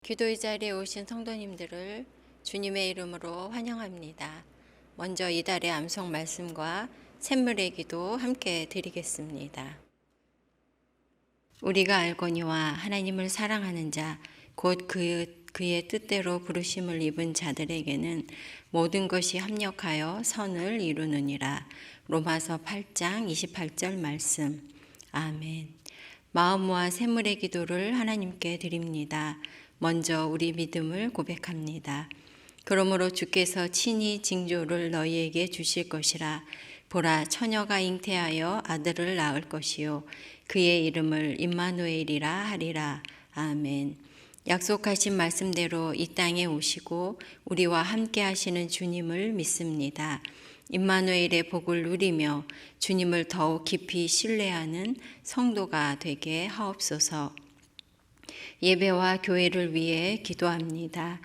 기도의 자리에 오신 성도님들을 주님의 이름으로 환영합니다. 먼저 이달의 암송 말씀과 샘물의 기도 함께 드리겠습니다. 우리가 알거니와 하나님을 사랑하는 자, 곧 그의 뜻대로 부르심을 입은 자들에게는 모든 것이 합력하여 선을 이루느니라. 로마서 8장 28절 말씀. 아멘. 마음 모아 샘물의 기도를 하나님께 드립니다. 먼저 우리 믿음을 고백합니다. 그러므로 주께서 친히 징조를 너희에게 주실 것이라. 보라, 처녀가 잉태하여 아들을 낳을 것이요 그의 이름을 임마누엘이라 하리라. 아멘. 약속하신 말씀대로 이 땅에 오시고 우리와 함께 하시는 주님을 믿습니다. 임마누엘의 복을 누리며 주님을 더욱 깊이 신뢰하는 성도가 되게 하옵소서. 예배와 교회를 위해 기도합니다.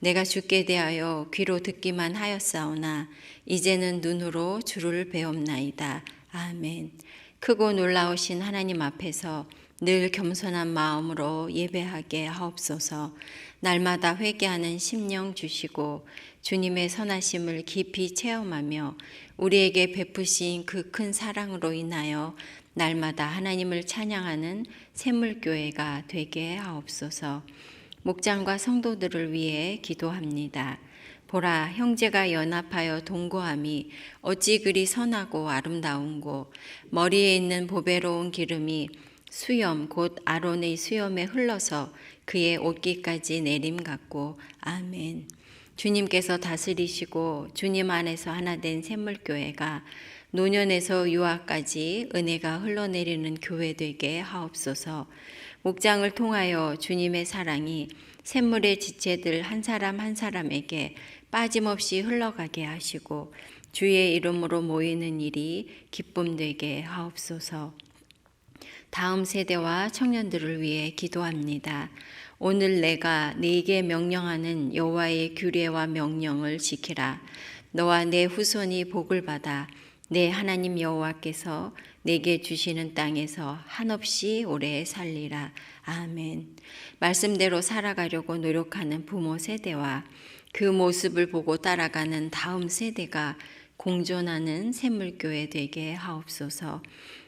내가 주께 대하여 귀로 듣기만 하였사오나 이제는 눈으로 주를 배옵나이다. 아멘. 크고 놀라우신 하나님 앞에서 늘 겸손한 마음으로 예배하게 하옵소서. 날마다 회개하는 심령 주시고 주님의 선하심을 깊이 체험하며 우리에게 베푸신 그 큰 사랑으로 인하여 날마다 하나님을 찬양하는 샘물교회가 되게 하옵소서. 목장과 성도들을 위해 기도합니다. 보라, 형제가 연합하여 동거함이 어찌 그리 선하고 아름다운고 머리에 있는 보배로운 기름이 수염 곧 아론의 수염에 흘러서 그의 옷깃까지 내림 같고. 아멘. 주님께서 다스리시고 주님 안에서 하나 된 샘물교회가 노년에서 유아까지 은혜가 흘러내리는 교회 되게 하옵소서. 목장을 통하여 주님의 사랑이 샘물의 지체들 한 사람 한 사람에게 빠짐없이 흘러가게 하시고 주의 이름으로 모이는 일이 기쁨 되게 하옵소서. 다음 세대와 청년들을 위해 기도합니다. 오늘 내가 네게 명령하는 여호와의 규례와 명령을 지키라. 너와 내 후손이 복을 받아 내 하나님 여호와께서 내게 주시는 땅에서 한없이 오래 살리라. 아멘. 말씀대로 살아가려고 노력하는 부모 세대와 그 모습을 보고 따라가는 다음 세대가 공존하는 샘물교회 되게 하옵소서.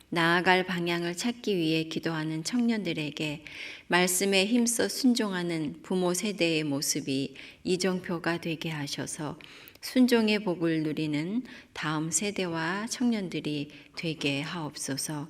나아갈 방향을 찾기 위해 기도하는 청년들에게 말씀에 힘써 순종하는 부모 세대의 모습이 이정표가 되게 하셔서 순종의 복을 누리는 다음 세대와 청년들이 되게 하옵소서.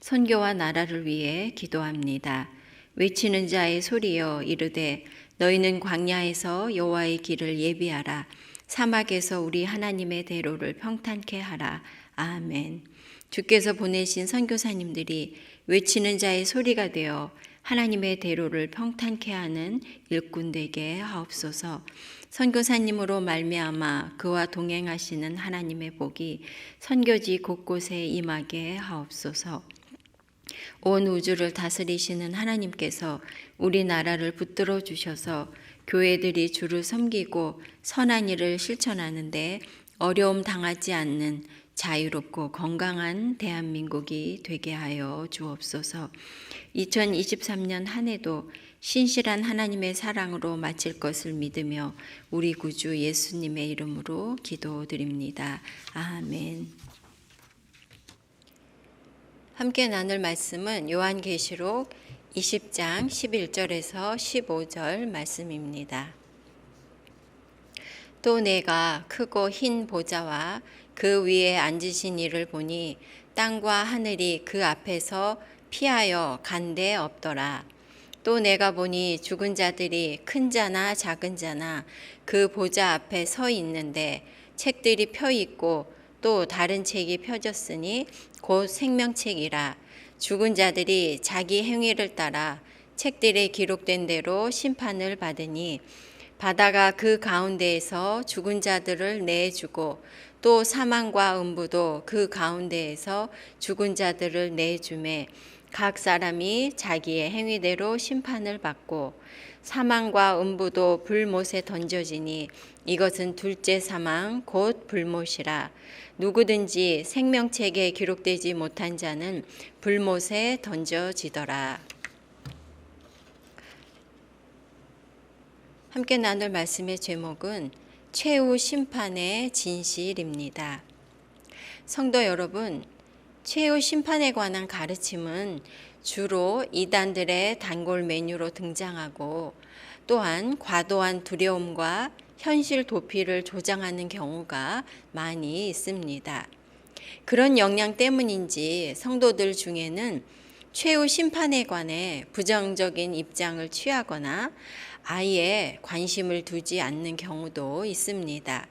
선교와 나라를 위해 기도합니다. 외치는 자의 소리여 이르되 너희는 광야에서 여호와의 길을 예비하라. 사막에서 우리 하나님의 대로를 평탄케 하라. 아멘. 주께서 보내신 선교사님들이 외치는 자의 소리가 되어 하나님의 대로를 평탄케 하는 일꾼 되게 하옵소서. 선교사님으로 말미암아 그와 동행하시는 하나님의 복이 선교지 곳곳에 임하게 하옵소서. 온 우주를 다스리시는 하나님께서 우리나라를 붙들어 주셔서 교회들이 주를 섬기고 선한 일을 실천하는데 어려움 당하지 않는 자유롭고 건강한 대한민국이 되게 하여 주옵소서. 2023년 한 해도 신실한 하나님의 사랑으로 마칠 것을 믿으며 우리 구주 예수님의 이름으로 기도드립니다. 아멘. 함께 나눌 말씀은 요한계시록 20장 11절에서 15절 말씀입니다. 또 내가 크고 흰 보좌와 그 위에 앉으신 이를 보니 땅과 하늘이 그 앞에서 피하여 간데 없더라. 또 내가 보니 죽은 자들이 큰 자나 작은 자나 그 보좌 앞에 서 있는데 책들이 펴 있고 또 다른 책이 펴졌으니 곧 생명책이라. 죽은 자들이 자기 행위를 따라 책들에 기록된 대로 심판을 받으니 바다가 그 가운데에서 죽은 자들을 내주고 또 사망과 음부도 그 가운데에서 죽은 자들을 내주매 각 사람이 자기의 행위대로 심판을 받고 사망과 음부도 불못에 던져지니 이것은 둘째 사망 곧 불못이라. 누구든지 생명책에 기록되지 못한 자는 불못에 던져지더라. 함께 나눌 말씀의 제목은 최후 심판의 진실입니다. 성도 여러분, 최후 심판에 관한 가르침은 주로 이단들의 단골 메뉴로 등장하고 또한 과도한 두려움과 현실 도피를 조장하는 경우가 많이 있습니다. 그런 영향 때문인지 성도들 중에는 최후 심판에 관해 부정적인 입장을 취하거나 아예 관심을 두지 않는 경우도 있습니다.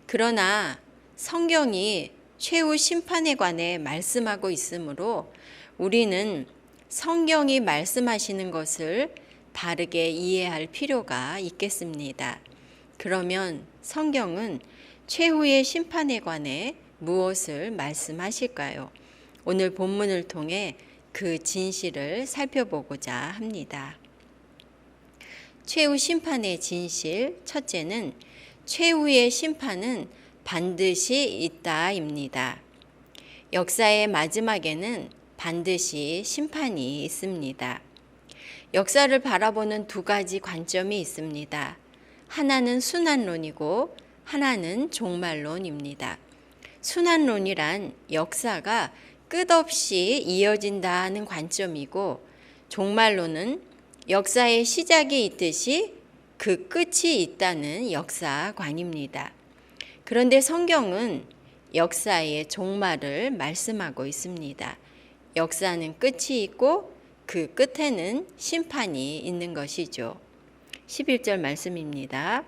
그러나 성경이 최후 심판에 관해 말씀하고 있으므로 우리는 성경이 말씀하시는 것을 바르게 이해할 필요가 있겠습니다. 그러면 성경은 최후의 심판에 관해 무엇을 말씀하실까요? 오늘 본문을 통해 그 진실을 살펴보고자 합니다. 최후 심판의 진실, 첫째는 최후의 심판은 반드시 있다입니다. 역사의 마지막에는 반드시 심판이 있습니다. 역사를 바라보는 두 가지 관점이 있습니다. 하나는 순환론이고 하나는 종말론입니다. 순환론이란 역사가 끝없이 이어진다는 관점이고, 종말론은 역사의 시작이 있듯이 그 끝이 있다는 역사관입니다. 그런데 성경은 역사의 종말을 말씀하고 있습니다. 역사는 끝이 있고 그 끝에는 심판이 있는 것이죠. 11절 말씀입니다.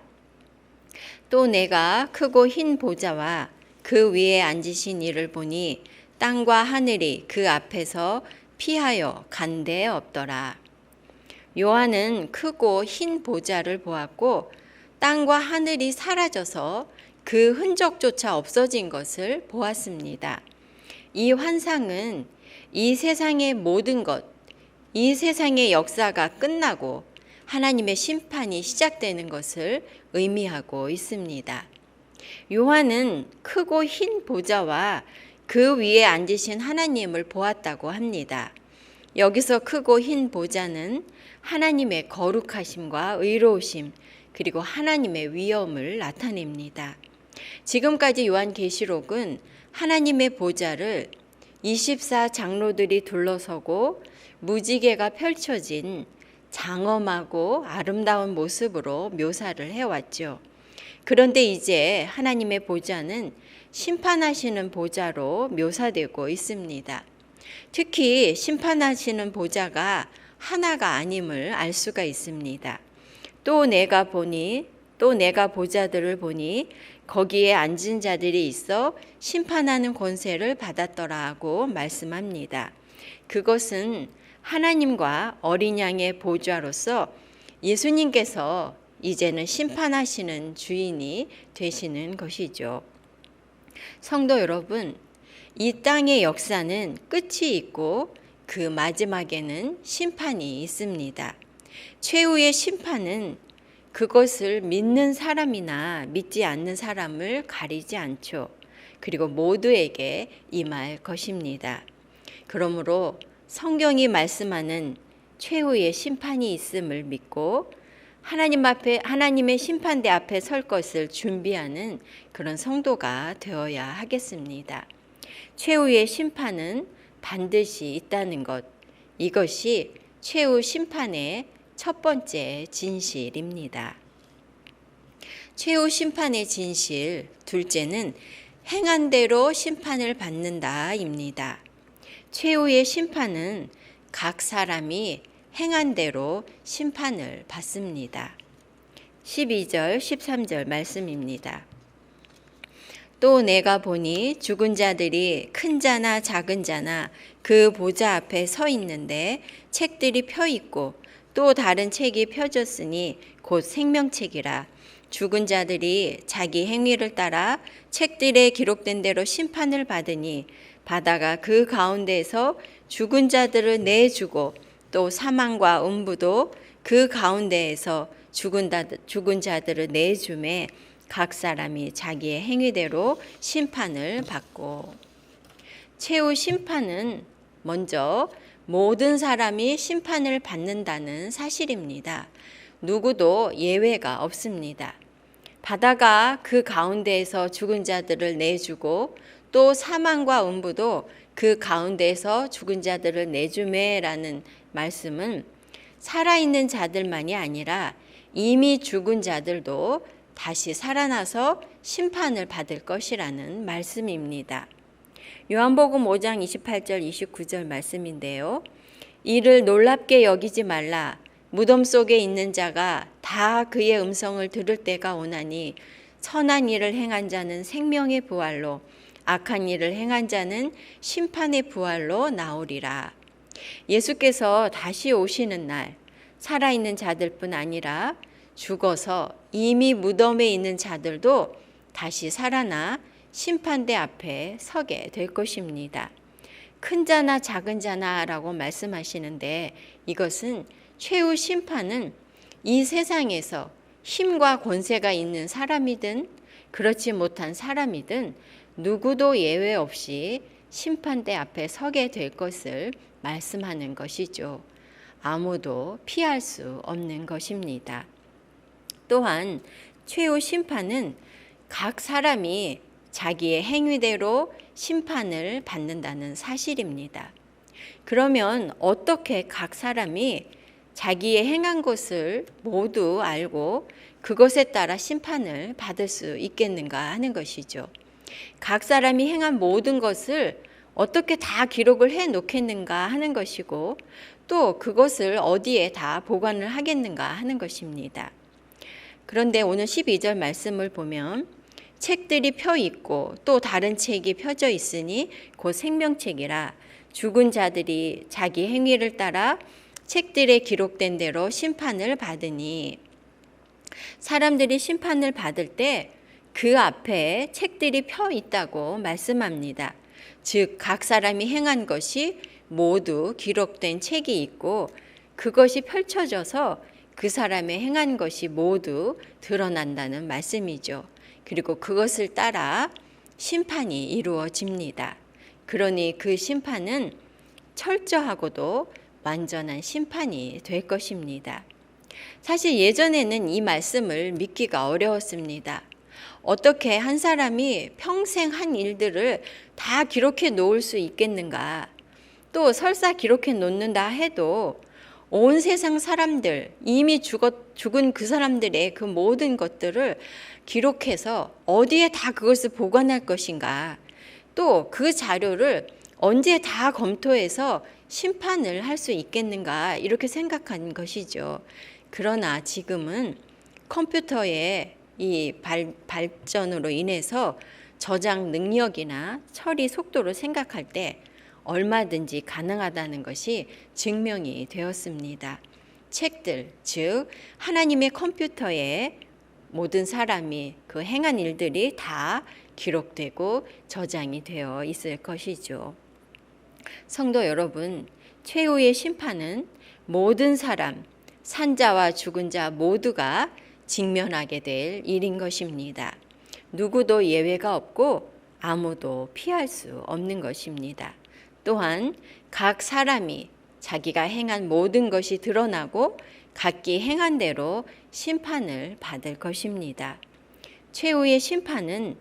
또 내가 크고 흰 보좌와 그 위에 앉으신 이를 보니 땅과 하늘이 그 앞에서 피하여 간데 없더라. 요한은 크고 흰 보좌를 보았고 땅과 하늘이 사라져서 그 흔적조차 없어진 것을 보았습니다. 이 환상은 이 세상의 모든 것, 이 세상의 역사가 끝나고 하나님의 심판이 시작되는 것을 의미하고 있습니다. 요한은 크고 흰 보좌와 그 위에 앉으신 하나님을 보았다고 합니다. 여기서 크고 흰 보좌는 하나님의 거룩하심과 의로우심, 그리고 하나님의 위엄을 나타냅니다. 지금까지 요한계시록은 하나님의 보좌를 24장로들이 둘러서고 무지개가 펼쳐진 장엄하고 아름다운 모습으로 묘사를 해왔죠. 그런데 이제 하나님의 보좌는 심판하시는 보좌로 묘사되고 있습니다. 특히 심판하시는 보좌가 하나가 아님을 알 수가 있습니다. 또 내가 보좌들을 보니 거기에 앉은 자들이 있어 심판하는 권세를 받았더라 하고 말씀합니다. 그것은 하나님과 어린 양의 보좌로서 예수님께서 이제는 심판하시는 주인이 되시는 것이죠. 성도 여러분, 이 땅의 역사는 끝이 있고 그 마지막에는 심판이 있습니다. 최후의 심판은 그것을 믿는 사람이나 믿지 않는 사람을 가리지 않죠. 그리고 모두에게 임할 것입니다. 그러므로 성경이 말씀하는 최후의 심판이 있음을 믿고 하나님의 심판대 앞에 설 것을 준비하는 그런 성도가 되어야 하겠습니다. 최후의 심판은 반드시 있다는 것, 이것이 최후 심판의 첫 번째 진실입니다. 최후 심판의 진실, 둘째는 행한 대로 심판을 받는다입니다. 최후의 심판은 각 사람이 행한 대로 심판을 받습니다. 12절, 13절 말씀입니다. 또 내가 보니 죽은 자들이 큰 자나 작은 자나 그 보좌 앞에 서 있는데 책들이 펴 있고 또 다른 책이 펴졌으니 곧 생명책이라. 죽은 자들이 자기 행위를 따라 책들에 기록된 대로 심판을 받으니 바다가 그 가운데에서 죽은 자들을 내주고 또 사망과 음부도 그 가운데에서 죽은 자들을 내주매 각 사람이 자기의 행위대로 심판을 받고. 최후 심판은 먼저 모든 사람이 심판을 받는다는 사실입니다. 누구도 예외가 없습니다. 바다가 그 가운데에서 죽은 자들을 내주고 또 사망과 음부도 그 가운데에서 죽은 자들을 내주매라는 말씀은 살아있는 자들만이 아니라 이미 죽은 자들도 다시 살아나서 심판을 받을 것이라는 말씀입니다. 요한복음 5장 28절 29절 말씀인데요. 이를 놀랍게 여기지 말라. 무덤 속에 있는 자가 다 그의 음성을 들을 때가 오나니 선한 일을 행한 자는 생명의 부활로 악한 일을 행한 자는 심판의 부활로 나오리라. 예수께서 다시 오시는 날 살아있는 자들뿐 아니라 죽어서 이미 무덤에 있는 자들도 다시 살아나 심판대 앞에 서게 될 것입니다. 큰 자나 작은 자나라고 말씀하시는데 이것은 최후 심판은 이 세상에서 힘과 권세가 있는 사람이든 그렇지 못한 사람이든 누구도 예외 없이 심판대 앞에 서게 될 것을 말씀하는 것이죠. 아무도 피할 수 없는 것입니다. 또한 최후 심판은 각 사람이 자기의 행위대로 심판을 받는다는 사실입니다. 그러면 어떻게 각 사람이 자기의 행한 것을 모두 알고 그것에 따라 심판을 받을 수 있겠는가 하는 것이죠. 각 사람이 행한 모든 것을 어떻게 다 기록을 해 놓겠는가 하는 것이고 또 그것을 어디에 다 보관을 하겠는가 하는 것입니다. 그런데 오늘 12절 말씀을 보면 책들이 펴 있고 또 다른 책이 펴져 있으니 곧 생명책이라 죽은 자들이 자기 행위를 따라 책들에 기록된 대로 심판을 받으니 사람들이 심판을 받을 때 그 앞에 책들이 펴 있다고 말씀합니다. 즉 각 사람이 행한 것이 모두 기록된 책이 있고 그것이 펼쳐져서 그 사람의 행한 것이 모두 드러난다는 말씀이죠. 그리고 그것을 따라 심판이 이루어집니다. 그러니 그 심판은 철저하고도 완전한 심판이 될 것입니다. 사실 예전에는 이 말씀을 믿기가 어려웠습니다. 어떻게 한 사람이 평생 한 일들을 다 기록해 놓을 수 있겠는가? 또 설사 기록해 놓는다 해도 온 세상 사람들, 이미 죽은 그 사람들의 그 모든 것들을 기록해서 어디에 다 그것을 보관할 것인가? 또 그 자료를 언제 다 검토해서 심판을 할 수 있겠는가? 이렇게 생각한 것이죠. 그러나 지금은 컴퓨터의 이 발전으로 인해서 저장 능력이나 처리 속도를 생각할 때 얼마든지 가능하다는 것이 증명이 되었습니다. 책들, 즉 하나님의 컴퓨터에 모든 사람이 그 행한 일들이 다 기록되고 저장이 되어 있을 것이죠. 성도 여러분, 최후의 심판은 모든 사람, 산자와 죽은 자 모두가 직면하게 될 일인 것입니다. 누구도 예외가 없고 아무도 피할 수 없는 것입니다. 또한 각 사람이 자기가 행한 모든 것이 드러나고 각기 행한 대로 심판을 받을 것입니다. 최후의 심판은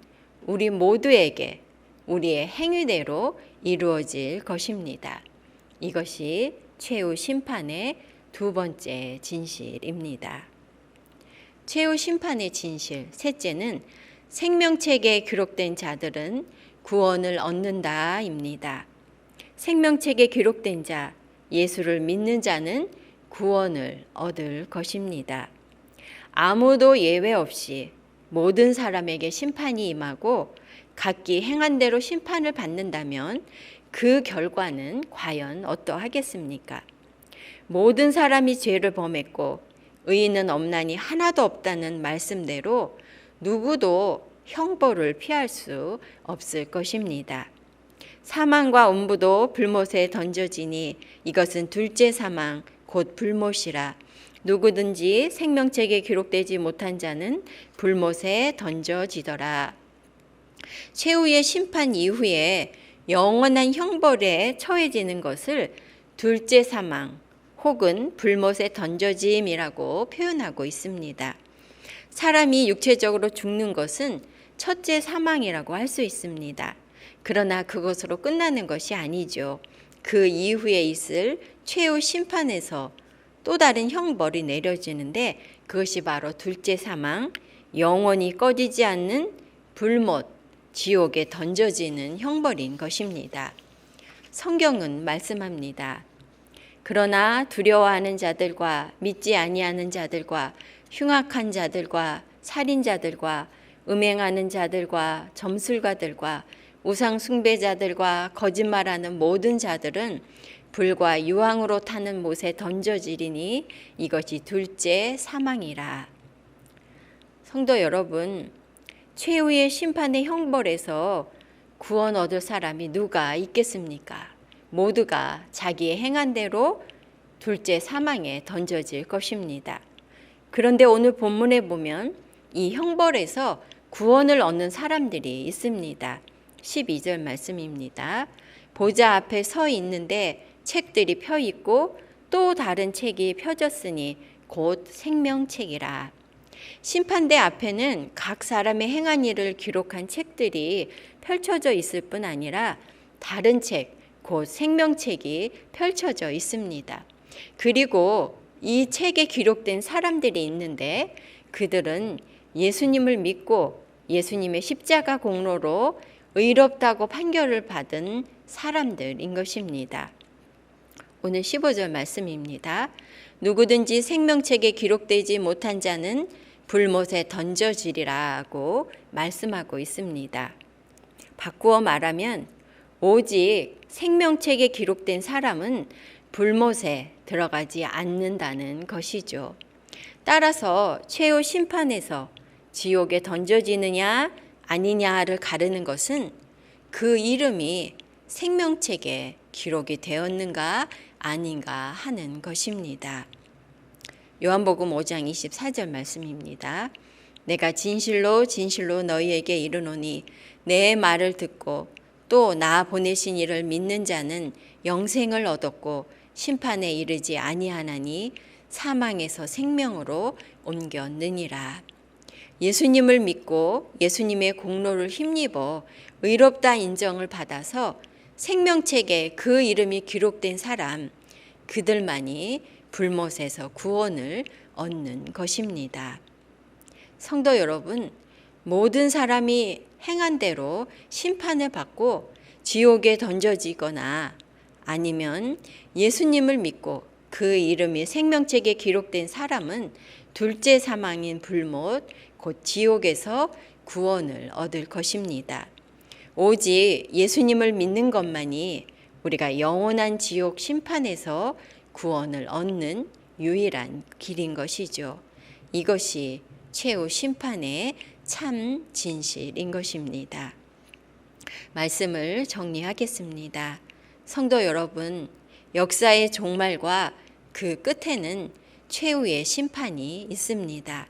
우리 모두에게 우리의 행위대로 이루어질 것입니다. 이것이 최후 심판의 두 번째 진실입니다. 최후 심판의 진실, 셋째는 생명책에 기록된 자들은 구원을 얻는다입니다. 생명책에 기록된 자, 예수를 믿는 자는 구원을 얻을 것입니다. 아무도 예외 없이 모든 사람에게 심판이 임하고 각기 행한 대로 심판을 받는다면 그 결과는 과연 어떠하겠습니까? 모든 사람이 죄를 범했고 의인은 없나니 하나도 없다는 말씀대로 누구도 형벌을 피할 수 없을 것입니다. 사망과 음부도 불못에 던져지니 이것은 둘째 사망 곧 불못이라. 누구든지 생명책에 기록되지 못한 자는 불못에 던져지더라. 최후의 심판 이후에 영원한 형벌에 처해지는 것을 둘째 사망 혹은 불못에 던져짐이라고 표현하고 있습니다. 사람이 육체적으로 죽는 것은 첫째 사망이라고 할 수 있습니다. 그러나 그것으로 끝나는 것이 아니죠. 그 이후에 있을 최후 심판에서 또 다른 형벌이 내려지는데 그것이 바로 둘째 사망, 영원히 꺼지지 않는 불못, 지옥에 던져지는 형벌인 것입니다. 성경은 말씀합니다. 그러나 두려워하는 자들과 믿지 아니하는 자들과 흉악한 자들과 살인자들과 음행하는 자들과 점술가들과 우상 숭배자들과 거짓말하는 모든 자들은 불과 유황으로 타는 못에 던져지리니 이것이 둘째 사망이라. 성도 여러분, 최후의 심판의 형벌에서 구원 얻을 사람이 누가 있겠습니까? 모두가 자기의 행한 대로 둘째 사망에 던져질 것입니다. 그런데 오늘 본문에 보면 이 형벌에서 구원을 얻는 사람들이 있습니다. 12절 말씀입니다. 보좌 앞에 서 있는데 책들이 펴 있고 또 다른 책이 펴졌으니 곧 생명책이라. 심판대 앞에는 각 사람의 행한 일을 기록한 책들이 펼쳐져 있을 뿐 아니라 다른 책, 곧 생명책이 펼쳐져 있습니다. 그리고 이 책에 기록된 사람들이 있는데 그들은 예수님을 믿고 예수님의 십자가 공로로 의롭다고 판결을 받은 사람들인 것입니다. 오늘 15절 말씀입니다. 누구든지 생명책에 기록되지 못한 자는 불못에 던져지리라고 말씀하고 있습니다. 바꾸어 말하면 오직 생명책에 기록된 사람은 불못에 들어가지 않는다는 것이죠. 따라서 최후 심판에서 지옥에 던져지느냐 아니냐를 가르는 것은 그 이름이 생명책에 기록이 되었는가 아닌가 하는 것입니다. 요한복음 5장 24절 말씀입니다. 내가 진실로 진실로 너희에게 이르노니 내 말을 듣고 또 나 보내신 이를 믿는 자는 영생을 얻었고 심판에 이르지 아니하나니 사망에서 생명으로 옮겼느니라. 예수님을 믿고 예수님의 공로를 힘입어 의롭다 인정을 받아서 생명책에 그 이름이 기록된 사람, 그들만이 불못에서 구원을 얻는 것입니다. 성도 여러분, 모든 사람이 행한 대로 심판을 받고 지옥에 던져지거나 아니면 예수님을 믿고 그 이름이 생명책에 기록된 사람은 둘째 사망인 불못, 곧 지옥에서 구원을 얻을 것입니다. 오직 예수님을 믿는 것만이 우리가 영원한 지옥 심판에서 구원을 얻는 유일한 길인 것이죠. 이것이 최후 심판의 참 진실인 것입니다. 말씀을 정리하겠습니다. 성도 여러분, 역사의 종말과 그 끝에는 최후의 심판이 있습니다.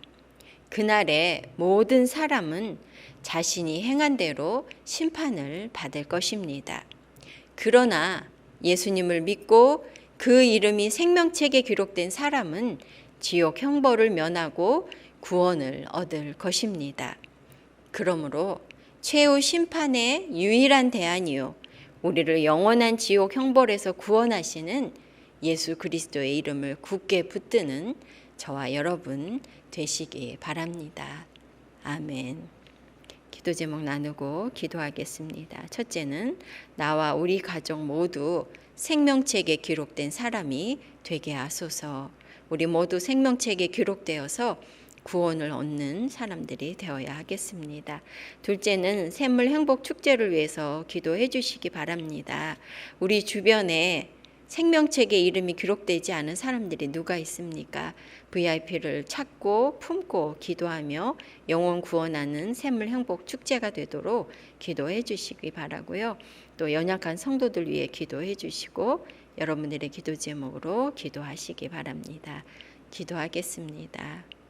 그날에 모든 사람은 자신이 행한 대로 심판을 받을 것입니다. 그러나 예수님을 믿고 그 이름이 생명책에 기록된 사람은 지옥 형벌을 면하고 구원을 얻을 것입니다. 그러므로 최후 심판의 유일한 대안이요 우리를 영원한 지옥 형벌에서 구원하시는 예수 그리스도의 이름을 굳게 붙드는 저와 여러분 되시기 바랍니다. 아멘. 기도 제목 나누고 기도하겠습니다. 첫째는 나와 우리 가족 모두 생명책에 기록된 사람이 되게 하소서. 우리 모두 생명책에 기록되어서 구원을 얻는 사람들이 되어야 하겠습니다. 둘째는 샘물 행복 축제를 위해서 기도해 주시기 바랍니다. 우리 주변에 생명책에 이름이 기록되지 않은 사람들이 누가 있습니까? VIP를 찾고 품고 기도하며 영혼 구원하는 샘물 행복 축제가 되도록 기도해 주시기 바라고요. 또 연약한 성도들 위해 기도해 주시고 여러분들의 기도 제목으로 기도하시기 바랍니다. 기도하겠습니다.